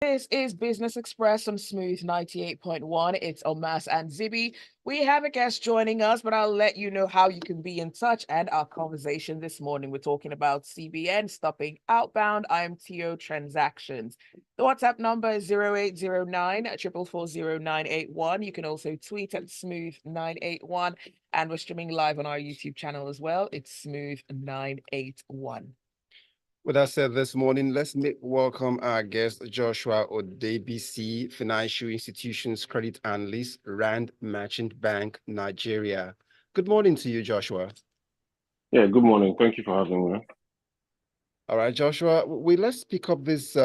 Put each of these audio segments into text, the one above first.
This is Business Express on Smooth 98.1. It's Omas and Zibi. We have a guest joining us, but I'll let you know how you can be in touch and our conversation this morning. We're talking about CBN stopping outbound IMTO transactions. The WhatsApp number is 0809 444 981. You can also tweet at Smooth981, and we're streaming live on our YouTube channel as well. It's Smooth981. With that said, this morning, let's welcome our guest, Joshua Odebisi, Financial Institutions Credit Analyst, Rand Merchant Bank, Nigeria. Good morning to you, Joshua. Yeah, good morning. Thank you for having me. All right, Joshua, let's pick up this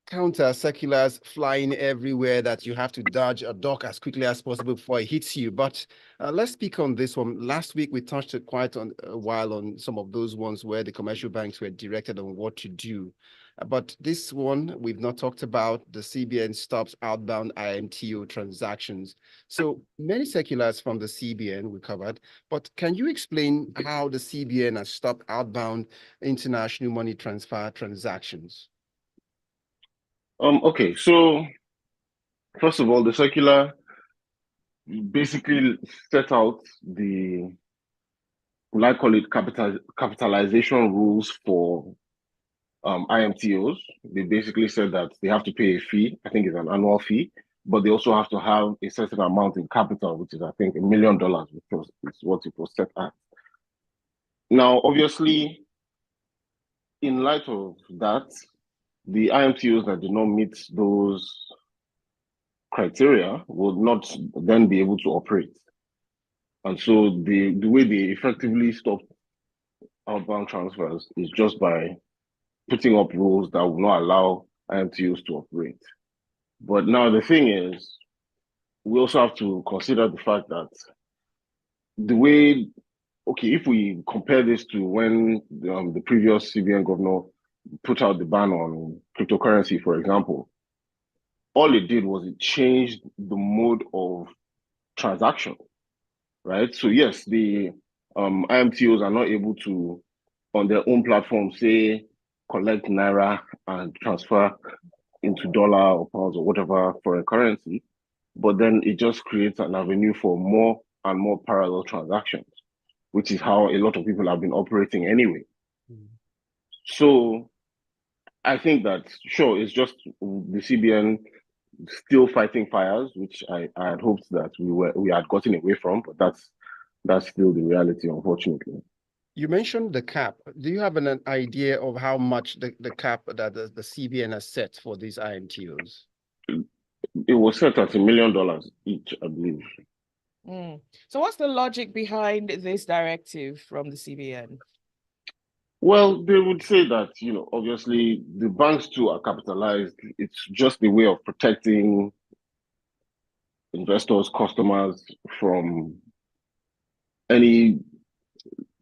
counter circulars flying everywhere that you have to dodge a duck as quickly as possible before it hits you. But let's speak on this one. Last week, we touched quite on a while on some of those ones where the commercial banks were directed on what to do. But this one, we've not talked about. The CBN stops outbound IMTO transactions. So many circulars from the CBN we covered, but can you explain how the CBN has stopped outbound international money transfer transactions? Okay, so first of all, the circular basically set out the, I call it capitalization rules for IMTOs. They basically said that they have to pay a fee. I think it's an annual fee, but they also have to have a certain amount in capital, which is, I think, $1 million, which is what it was set at. Now, obviously, in light of that, the IMTOs that did not meet those criteria would not then be able to operate. And so the way they effectively stop outbound transfers is just by putting up rules that will not allow IMTOs to operate. But now the thing is, we also have to consider the fact that the way, okay, if we compare this to when the previous CBN governor put out the ban on cryptocurrency, for example, all it did was it changed the mode of transaction, right? So yes, the IMTOs are not able to, on their own platform, say, collect Naira and transfer into dollar or pounds or whatever foreign currency, but then it just creates an avenue for more and more parallel transactions, which is how a lot of people have been operating anyway. So I think that, sure, it's just the CBN still fighting fires, which I had hoped that we had gotten away from, but that's still the reality, unfortunately. You mentioned the cap. Do you have an idea of how much the cap that the CBN has set for these IMTOs? It was set at $1 million each, I believe. So what's the logic behind this directive from the CBN? Well, they would say that, obviously the banks too are capitalized. It's just a way of protecting investors, customers from any,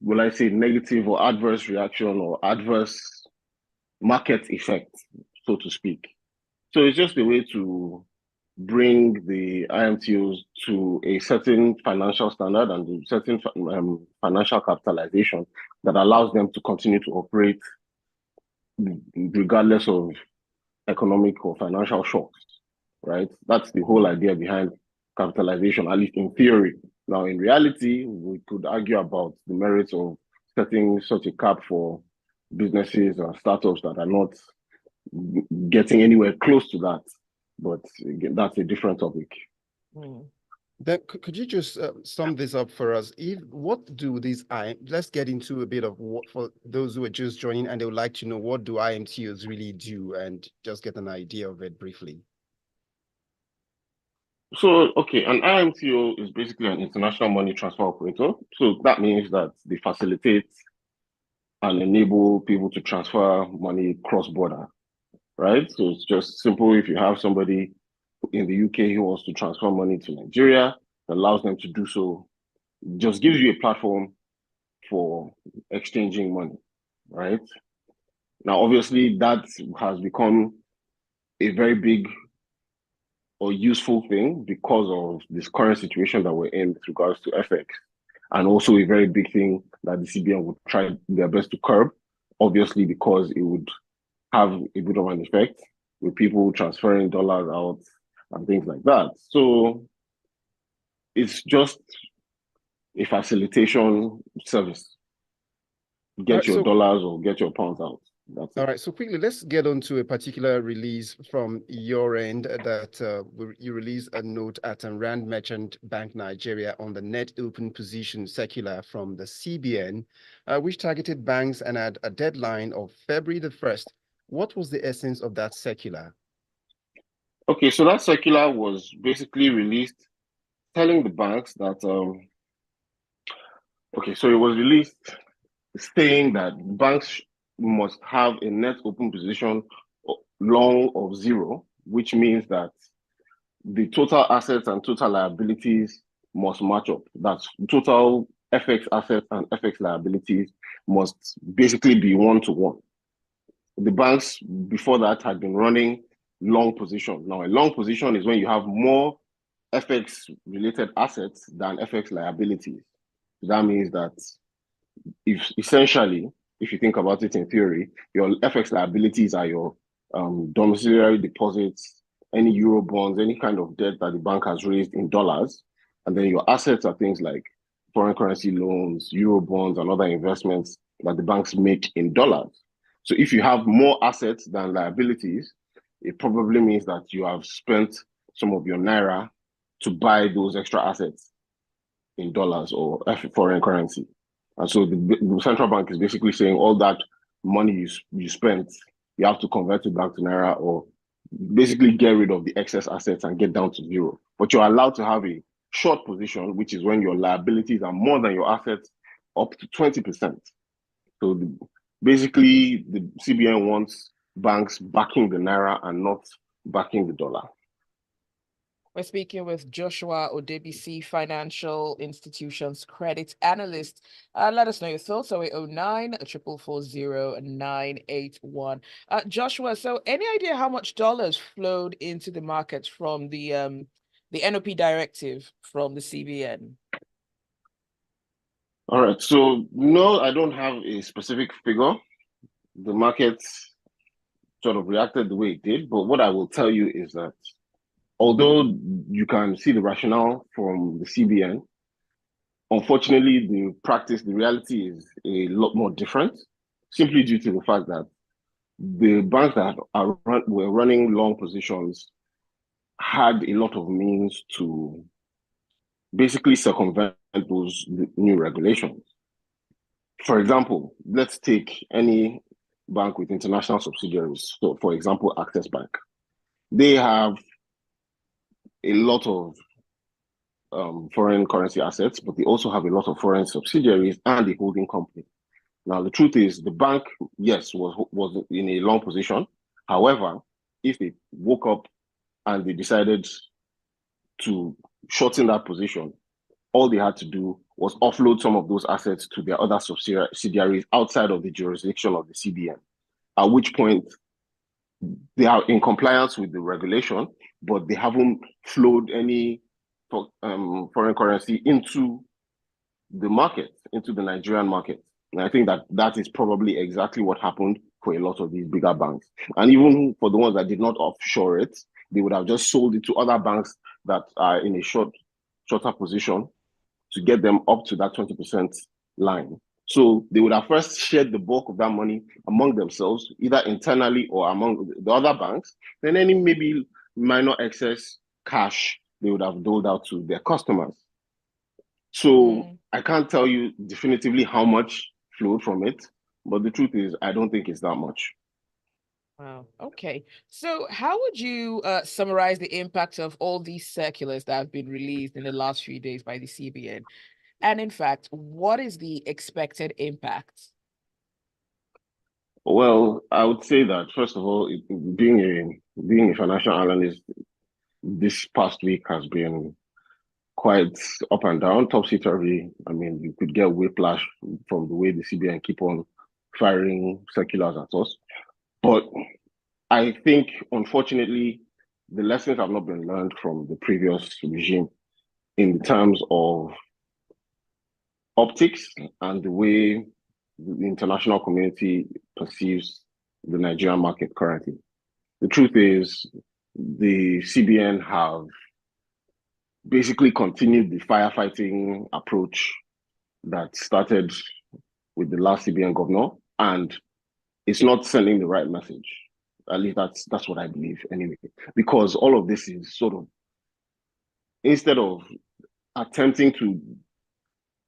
will I say, negative or adverse reaction or adverse market effect, so to speak. So it's just a way to bring the IMTOs to a certain financial standard and a certain financial capitalization that allows them to continue to operate regardless of economic or financial shocks, right? That's the whole idea behind capitalization, at least in theory. Now, in reality, we could argue about the merits of setting such a cap for businesses and startups that are not getting anywhere close to that. But again, that's a different topic. Then could you just sum this up for us? What do these let's get into a bit of what, for those who are just joining and they would like to know, what do IMTOs really do, and just get an idea of it briefly. So, okay, an IMTO is basically an international money transfer operator. So that means that they facilitate and enable people to transfer money cross-border, right? So it's just simple. If you have somebody in the UK who wants to transfer money to Nigeria, that allows them to do so, just gives you a platform for exchanging money, right? Now, obviously, that has become a very big or useful thing because of this current situation that we're in with regards to FX, and also a very big thing that the CBN would try their best to curb, obviously, because it would have a bit of an effect with people transferring dollars out and things like that. So it's just a facilitation service. All Get right, your so dollars or get your pounds out. That's all it. right, so quickly, let's get on to a particular release from your end that you released a note at Rand Merchant Bank Nigeria on the net open position circular from the CBN, which targeted banks and had a deadline of February the 1st. What was the essence of that circular? Okay, so that circular was basically released telling the banks that okay, so it was released saying that banks must have a net open position long of zero, which means that the total assets and total liabilities must match up. That's total FX assets and FX liabilities must basically be one to one. The banks before that had been running long position. Now, a long position is when you have more FX related assets than FX liabilities. That means that if essentially, if you think about it in theory, your FX liabilities are your domiciliary deposits, any euro bonds, any kind of debt that the bank has raised in dollars, and then your assets are things like foreign currency loans, euro bonds, and other investments that the banks make in dollars. So if you have more assets than liabilities, it probably means that you have spent some of your naira to buy those extra assets in dollars or foreign currency. And so the central bank is basically saying all that money you spent, you have to convert it back to naira or basically get rid of the excess assets and get down to zero. But you're allowed to have a short position, which is when your liabilities are more than your assets, up to 20%. So basically, the CBN wants banks backing the naira and not backing the dollar. We're speaking with Joshua Odebisi, Financial Institutions Credit Analyst. Let us know your thoughts. 0809 444 981. Joshua, so any idea how much dollars flowed into the market from the NOP directive from the CBN? All right. So no, I don't have a specific figure. The market sort of reacted the way it did, but what I will tell you is that although you can see the rationale from the CBN, unfortunately, the reality is a lot more different, simply due to the fact that the banks that were running long positions had a lot of means to basically circumvent those new regulations. For example, let's take any bank with international subsidiaries. So, for example, Access Bank. They have a lot of foreign currency assets, but they also have a lot of foreign subsidiaries and a holding company. Now, the truth is, the bank, yes, was in a long position. However, if they woke up and they decided to shorten that position, all they had to do was offload some of those assets to their other subsidiaries outside of the jurisdiction of the CBN, at which point they are in compliance with the regulation, but they haven't flowed any foreign currency into the market, into the Nigerian market. And I think that is probably exactly what happened for a lot of these bigger banks. And even for the ones that did not offshore it, they would have just sold it to other banks that are in a shorter position to get them up to that 20% line. So they would have first shared the bulk of that money among themselves, either internally or among the other banks. Then any maybe minor excess cash they would have doled out to their customers. So I can't tell you definitively how much flowed from it, but the truth is, I don't think it's that much. Wow. Okay. So how would you summarize the impact of all these circulars that have been released in the last few days by the CBN? And in fact, what is the expected impact? Well, I would say that first of all, being a financial analyst, this past week has been quite up and down, topsy-turvy. I mean, you could get whiplash from the way the CBN keep on firing circulars at us. But I think, unfortunately, the lessons have not been learned from the previous regime in terms of optics and the way the international community perceives the Nigerian market currently. The truth is, the CBN have basically continued the firefighting approach that started with the last CBN governor, and it's not sending the right message. At least that's what I believe anyway. Because all of this is sort of, instead of attempting to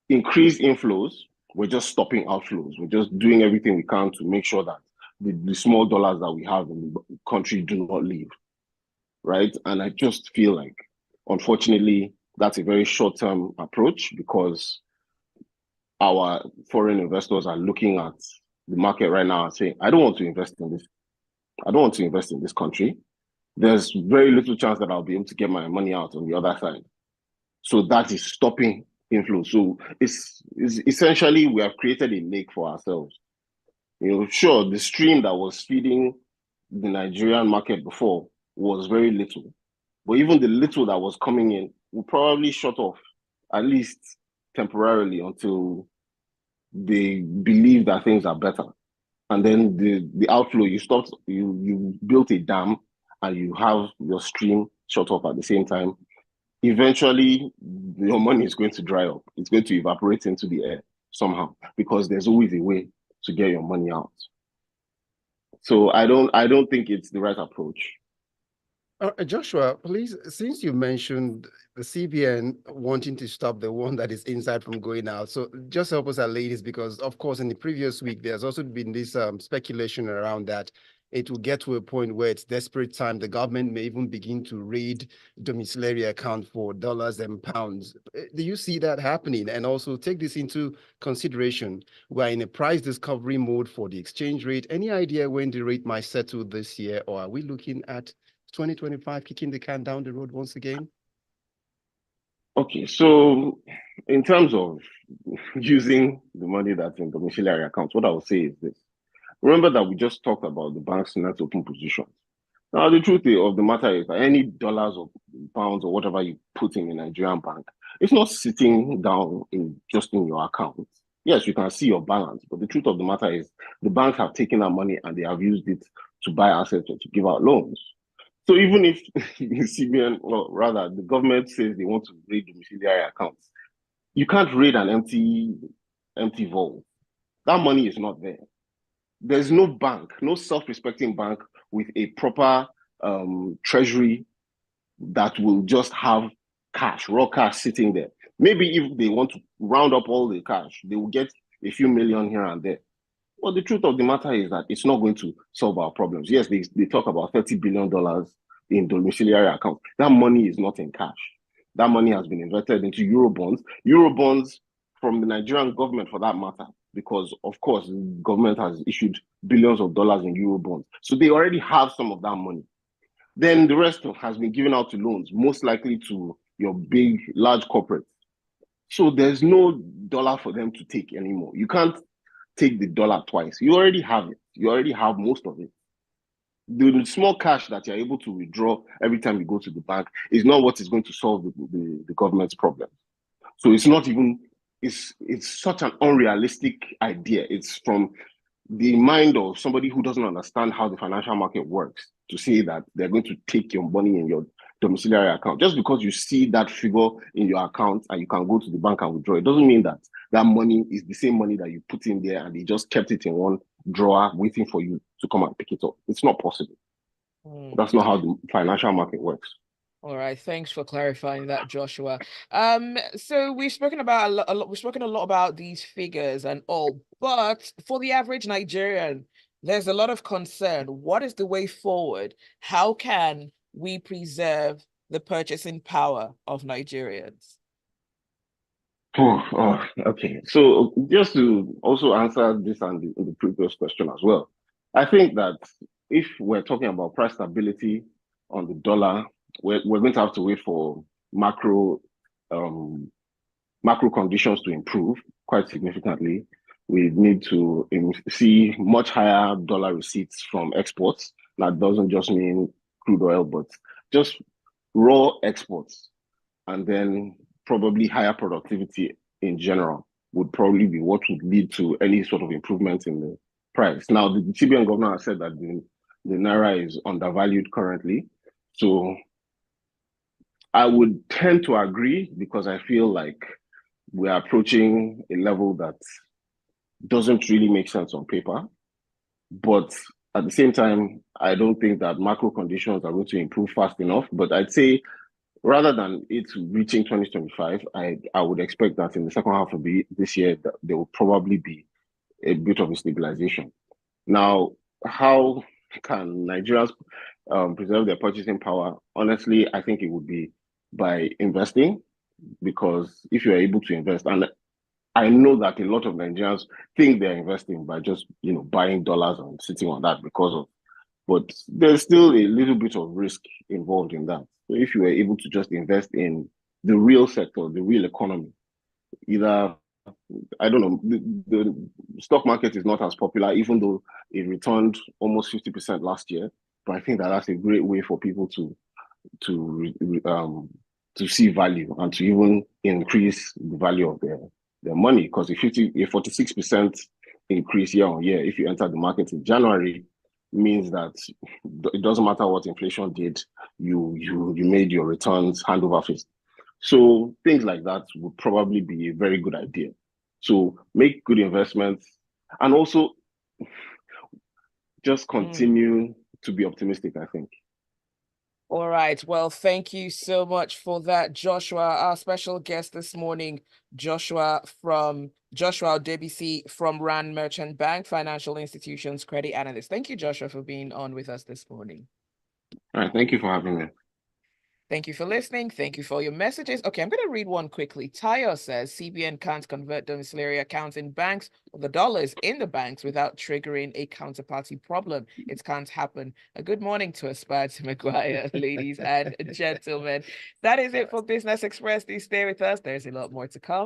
increase inflows, we're just stopping outflows. We're just doing everything we can to make sure that the small dollars that we have in the country do not leave, right? And I just feel like, unfortunately, that's a very short-term approach, because our foreign investors are looking at the market right now and saying, I don't want to invest in this. I don't want to invest in this country. There's very little chance that I'll be able to get my money out on the other side. So that is stopping inflow. So it's essentially, we have created a lake for ourselves. Sure, the stream that was feeding the Nigerian market before was very little, but even the little that was coming in will probably shut off, at least temporarily, until they believe that things are better. And then the outflow, you built a dam and you have your stream shut off at the same time. Eventually, your money is going to dry up. It's going to evaporate into the air somehow, because there's always a way to get your money out. So I don't think it's the right approach. Joshua, please, since you mentioned the CBN wanting to stop the one that is inside from going out, so just help us, our ladies, because of course in the previous week there's also been this speculation around that it will get to a point where it's desperate time. The government may even begin to raid domiciliary account for dollars and pounds. Do you see that happening? And also take this into consideration. We're in a price discovery mode for the exchange rate. Any idea when the rate might settle this year, or are we looking at 2025 kicking the can down the road once again? Okay, so in terms of using the money that's in domiciliary accounts, what I would say is this. Remember that we just talked about the bank's net open positions. Now, the truth of the matter is that any dollars or pounds or whatever you put in a Nigerian bank, it's not sitting down just in your account. Yes, you can see your balance, but the truth of the matter is the banks have taken that money and they have used it to buy assets or to give out loans. So even if CBN, or rather the government, says they want to raid domiciliary accounts, you can't raid an empty vault. That money is not there. There's no bank, no self-respecting bank with a proper treasury that will just have cash, raw cash sitting there. Maybe if they want to round up all the cash, they will get a few million here and there. Well, the truth of the matter is that it's not going to solve our problems. Yes, they talk about $30 billion in domiciliary accounts. That money is not in cash. That money has been invested into Eurobonds from the Nigerian government, for that matter, because of course the government has issued billions of dollars in Eurobonds. So they already have some of that money. Then the rest has been given out to loans, most likely to your large corporates. So there's no dollar for them to take anymore. You can't take the dollar twice. You already have it. You already have most of it. The small cash that you're able to withdraw every time you go to the bank is not what is going to solve the government's problem. So it's not even, it's such an unrealistic idea. It's from the mind of somebody who doesn't understand how the financial market works to say that they're going to take your money in your domiciliary account. Just because you see that figure in your account and you can go to the bank and withdraw, it doesn't mean that that money is the same money that you put in there and they just kept it in one drawer waiting for you to come and pick it up. It's not possible. That's not how the financial market works. All right, thanks for clarifying that, Joshua. So we've spoken about we've spoken a lot about these figures and all, but for the average Nigerian, there's a lot of concern. What is the way forward? How can we preserve the purchasing power of Nigerians? Okay. So just to also answer this and the previous question as well, I think that if we're talking about price stability on the dollar, we're going to have to wait for macro conditions to improve quite significantly. We need to see much higher dollar receipts from exports. That doesn't just mean crude oil, but just raw exports, and then probably higher productivity in general would probably be what would lead to any sort of improvement in the price. Now, the CBN governor has said that the naira is undervalued currently. So I would tend to agree because I feel like we're approaching a level that doesn't really make sense on paper. But at the same time, I don't think that macro conditions are going to improve fast enough. But I'd say rather than it reaching 2025, I would expect that in the second half of this year, that there will probably be a bit of a stabilization. Now, how can Nigerians preserve their purchasing power? Honestly, I think it would be by investing, because if you're able to invest, and I know that a lot of Nigerians think they're investing by just buying dollars and sitting on that but there's still a little bit of risk involved in that. So if you were able to just invest in the real sector, the real economy, either, I don't know, the stock market is not as popular, even though it returned almost 50% last year. But I think that that's a great way for people to um to see value and to even increase the value of their money. Because a 46% increase year on year, if you enter the market in January, means that it doesn't matter what inflation did, you made your returns hand over fist. So things like that would probably be a very good idea. So make good investments, and also just continue to be optimistic, I think. All right. Well, thank you so much for that, Joshua. Our special guest this morning, Joshua Debisi from Rand Merchant Bank, Financial Institutions Credit Analyst. Thank you, Joshua, for being on with us this morning. All right. Thank you for having me. Thank you for listening. Thank you for your messages. Okay, I'm going to read one quickly. Tayo says CBN can't convert domiciliary accounts in banks or the dollars in the banks without triggering a counterparty problem. It can't happen. A good morning to Aspire to Maguire, ladies and gentlemen. That is it for Business Express. Do stay with us. There's a lot more to come.